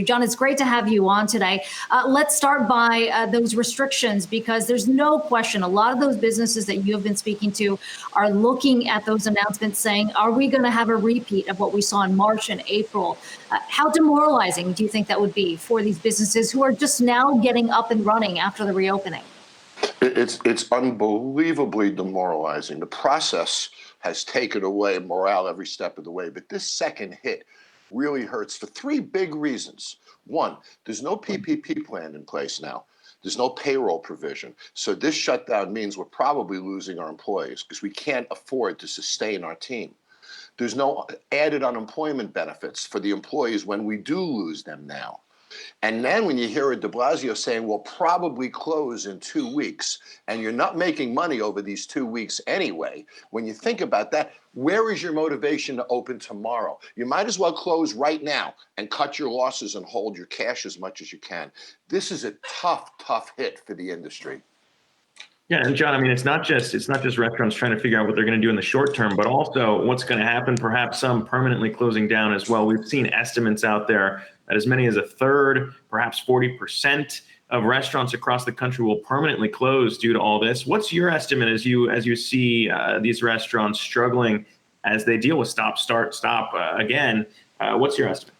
John, it's great to have you on today. Let's start by those restrictions, because there's no question a lot of those businesses that you have been speaking to are looking at those announcements saying, are we going to have a repeat of what we saw in March and April? How demoralizing do you think that would be for these businesses who are just now getting up and running after the reopening? It's unbelievably demoralizing. The process has taken away morale every step of the way, but this second hit really hurts for three big reasons. One, there's no PPP plan in place now. There's no payroll provision. So this shutdown means we're probably losing our employees because we can't afford to sustain our team. There's no added unemployment benefits for the employees when we do lose them now. And then when you hear de Blasio saying we'll probably close in 2 weeks, and you're not making money over these 2 weeks anyway, when you think about that, where is your motivation to open tomorrow? You might as well close right now and cut your losses and hold your cash as much as you can. This is a tough hit for the industry. Yeah, and John, I mean, it's not just restaurants trying to figure out what they're going to do in the short term, but also what's going to happen, perhaps some permanently closing down as well. We've seen estimates out there that as many as a third, perhaps 40% of restaurants across the country will permanently close due to all this. What's your estimate as you see these restaurants struggling as they deal with stop, start, stop again? What's your estimate?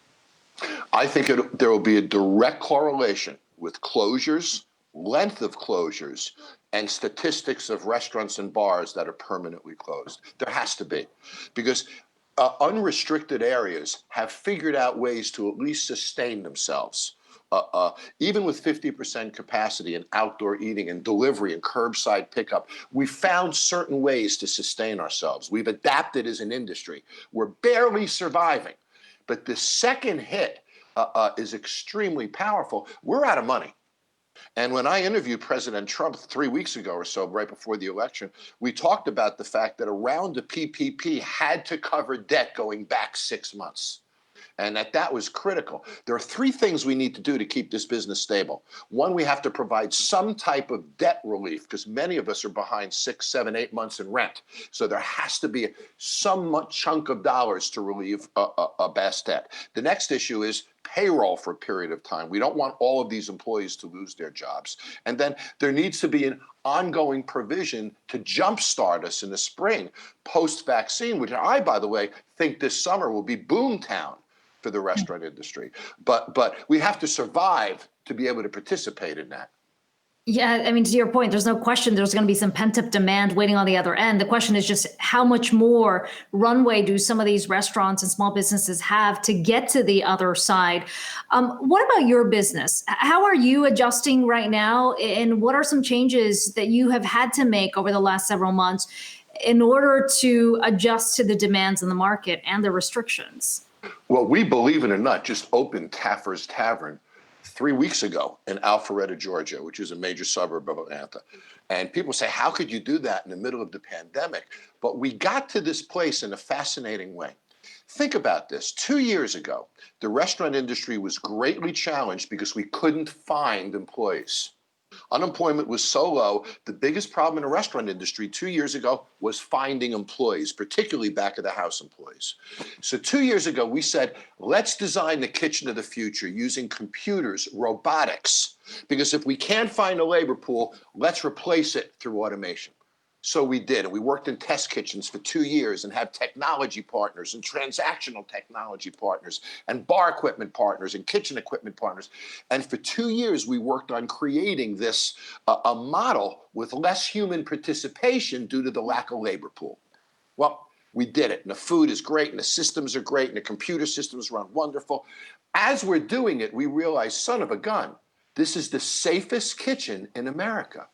I think there will be a direct correlation with closures, length of closures, and statistics of restaurants and bars that are permanently closed. There has to be, because unrestricted areas have figured out ways to at least sustain themselves. Even with 50% capacity in outdoor eating and delivery and curbside pickup, we found certain ways to sustain ourselves. We've adapted as an industry. We're barely surviving. But the second hit is extremely powerful. We're out of money. And when I interviewed President Trump 3 weeks ago or so, right before the election, we talked about the fact that a round of PPP had to cover debt going back 6 months. And that was critical. There are three things we need to do to keep this business stable. One, we have to provide some type of debt relief, because many of us are behind 6, 7, 8 months in rent. So there has to be some chunk of dollars to relieve a best debt. The next issue is payroll for a period of time. We don't want all of these employees to lose their jobs. And then there needs to be an ongoing provision to jumpstart us in the spring post-vaccine, which I, by the way, think this summer will be boomtown for the restaurant industry. But we have to survive to be able to participate in that. Yeah, I mean, to your point, there's no question there's going to be some pent-up demand waiting on the other end. The question is just how much more runway do some of these restaurants and small businesses have to get to the other side? What about your business? How are you adjusting right now? And what are some changes that you have had to make over the last several months in order to adjust to the demands in the market and the restrictions? Well, we, believe it or not, just opened Taffers Tavern 3 weeks ago in Alpharetta, Georgia, which is a major suburb of Atlanta. And people say, how could you do that in the middle of the pandemic? But we got to this place in a fascinating way. Think about this. 2 years ago, the restaurant industry was greatly challenged because we couldn't find employees. Unemployment was so low. The biggest problem in the restaurant industry 2 years ago was finding employees, particularly back of the house employees. So 2 years ago, we said, let's design the kitchen of the future using computers, robotics, because if we can't find a labor pool, let's replace it through automation. So we did, and we worked in test kitchens for 2 years and had technology partners and transactional technology partners and bar equipment partners and kitchen equipment partners. And for 2 years, we worked on creating this a model with less human participation due to the lack of labor pool. Well, we did it, and the food is great, and the systems are great, and the computer systems run wonderful. As we're doing it, we realized, son of a gun, this is the safest kitchen in America.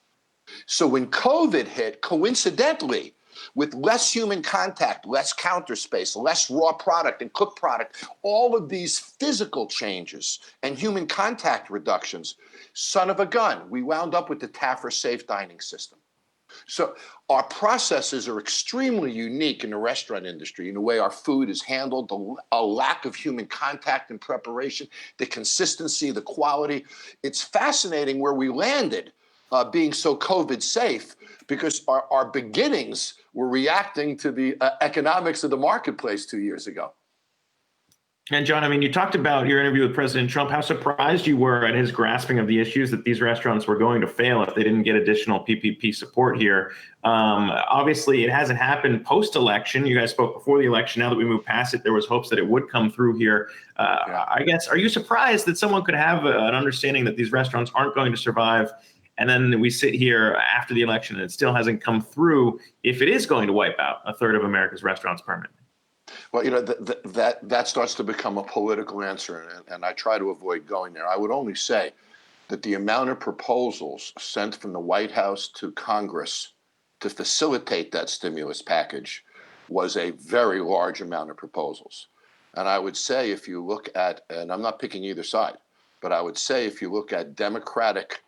So when COVID hit, coincidentally, with less human contact, less counter space, less raw product and cooked product, all of these physical changes and human contact reductions, son of a gun, we wound up with the Taffer safe dining system. So our processes are extremely unique in the restaurant industry in the way our food is handled, a lack of human contact and preparation, the consistency, the quality. It's fascinating where we landed. Being so COVID safe, because our beginnings were reacting to the economics of the marketplace 2 years ago. And John, I mean, you talked about your interview with President Trump, how surprised you were at his grasping of the issues that these restaurants were going to fail if they didn't get additional PPP support here. Obviously, it hasn't happened post-election. You guys spoke before the election. Now that we moved past it, there was hopes that it would come through here. I guess, are you surprised that someone could have an understanding that these restaurants aren't going to survive, and then we sit here after the election and it still hasn't come through if it is going to wipe out a third of America's restaurants permanently? Well, that starts to become a political answer, and I try to avoid going there. I would only say that the amount of proposals sent from the White House to Congress to facilitate that stimulus package was a very large amount of proposals. And I would say if you look at, and I'm not picking either side, but I would say if you look at Democratic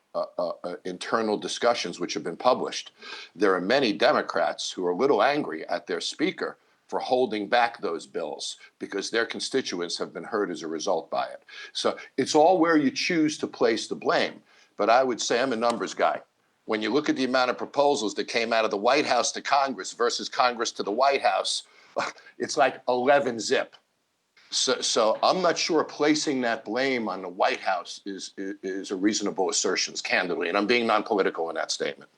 internal discussions which have been published, there are many Democrats who are a little angry at their speaker for holding back those bills because their constituents have been hurt as a result by it. So it's all where you choose to place the blame. But I would say I'm a numbers guy. When you look at the amount of proposals that came out of the White House to Congress versus Congress to the White House, it's like 11 zip. So I'm not sure placing that blame on the White House is a reasonable assertion, candidly, and I'm being non-political in that statement.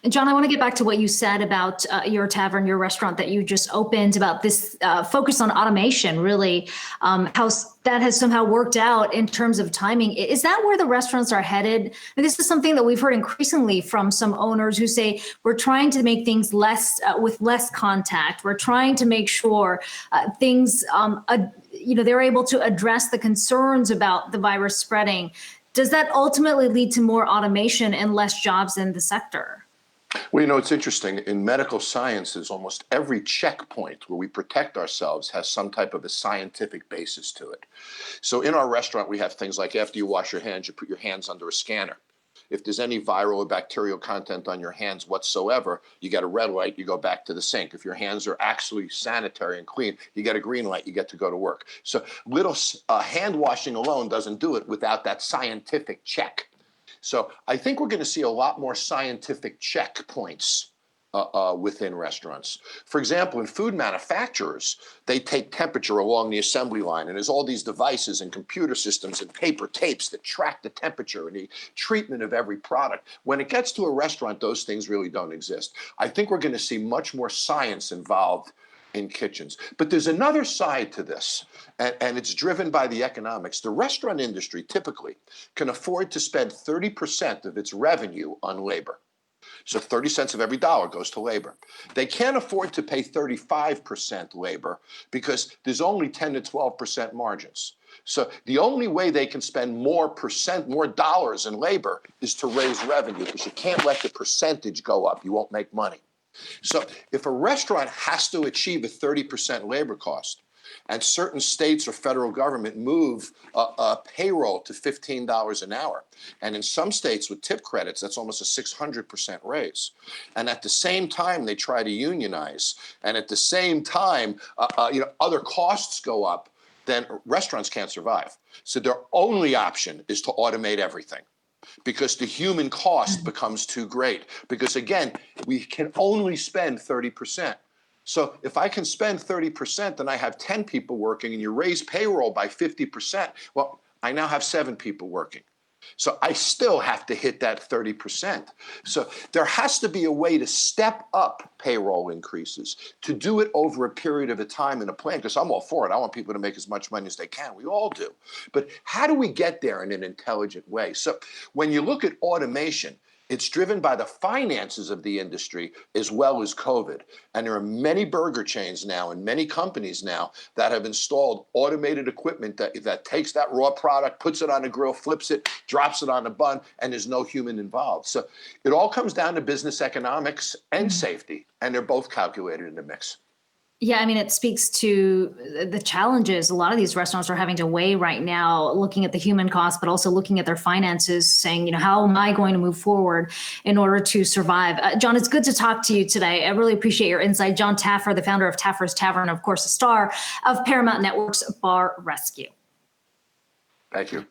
And John, I want to get back to what you said about your tavern, your restaurant that you just opened, about this focus on automation, really, how that has somehow worked out in terms of timing. Is that where the restaurants are headed? And this is something that we've heard increasingly from some owners who say, we're trying to make things less with less contact. We're trying to make sure things, they're able to address the concerns about the virus spreading. Does that ultimately lead to more automation and less jobs in the sector? Well, it's interesting. In medical sciences, almost every checkpoint where we protect ourselves has some type of a scientific basis to it. So in our restaurant, we have things like after you wash your hands, you put your hands under a scanner. If there's any viral or bacterial content on your hands whatsoever, you get a red light, you go back to the sink. If your hands are actually sanitary and clean, you get a green light, you get to go to work. So little hand washing alone doesn't do it without that scientific check. So I think we're going to see a lot more scientific checkpoints within restaurants. For example, in food manufacturers, they take temperature along the assembly line, and there's all these devices and computer systems and paper tapes that track the temperature and the treatment of every product. When it gets to a restaurant, those things really don't exist. I think we're going to see much more science involved in kitchens. But there's another side to this, and it's driven by the economics. The restaurant industry typically can afford to spend 30% of its revenue on labor. So 30 cents of every dollar goes to labor. They can't afford to pay 35% labor because there's only 10 to 12% margins. So the only way they can spend more dollars in labor is to raise revenue, because you can't let the percentage go up. You won't make money. So if a restaurant has to achieve a 30% labor cost, and certain states or federal government move payroll to $15 an hour, and in some states with tip credits, that's almost a 600% raise. And at the same time, they try to unionize, and at the same time, other costs go up, then restaurants can't survive. So their only option is to automate everything, because the human cost becomes too great. Because again, we can only spend 30%. So if I can spend 30% and I have 10 people working, and you raise payroll by 50%, well, I now have 7 people working. So I still have to hit that 30%. So there has to be a way to step up payroll increases, to do it over a period of a time in a plan, because I'm all for it. I want people to make as much money as they can. We all do. But how do we get there in an intelligent way? So when you look at automation, it's driven by the finances of the industry as well as COVID. And there are many burger chains now and many companies now that have installed automated equipment that takes that raw product, puts it on a grill, flips it, drops it on a bun, and there's no human involved. So it all comes down to business economics and safety, and they're both calculated in the mix. Yeah, I mean, it speaks to the challenges a lot of these restaurants are having to weigh right now, looking at the human cost, but also looking at their finances, saying, how am I going to move forward in order to survive? John, it's good to talk to you today. I really appreciate your insight. John Taffer, the founder of Taffers Tavern, of course, a star of Paramount Network's Bar Rescue. Thank you.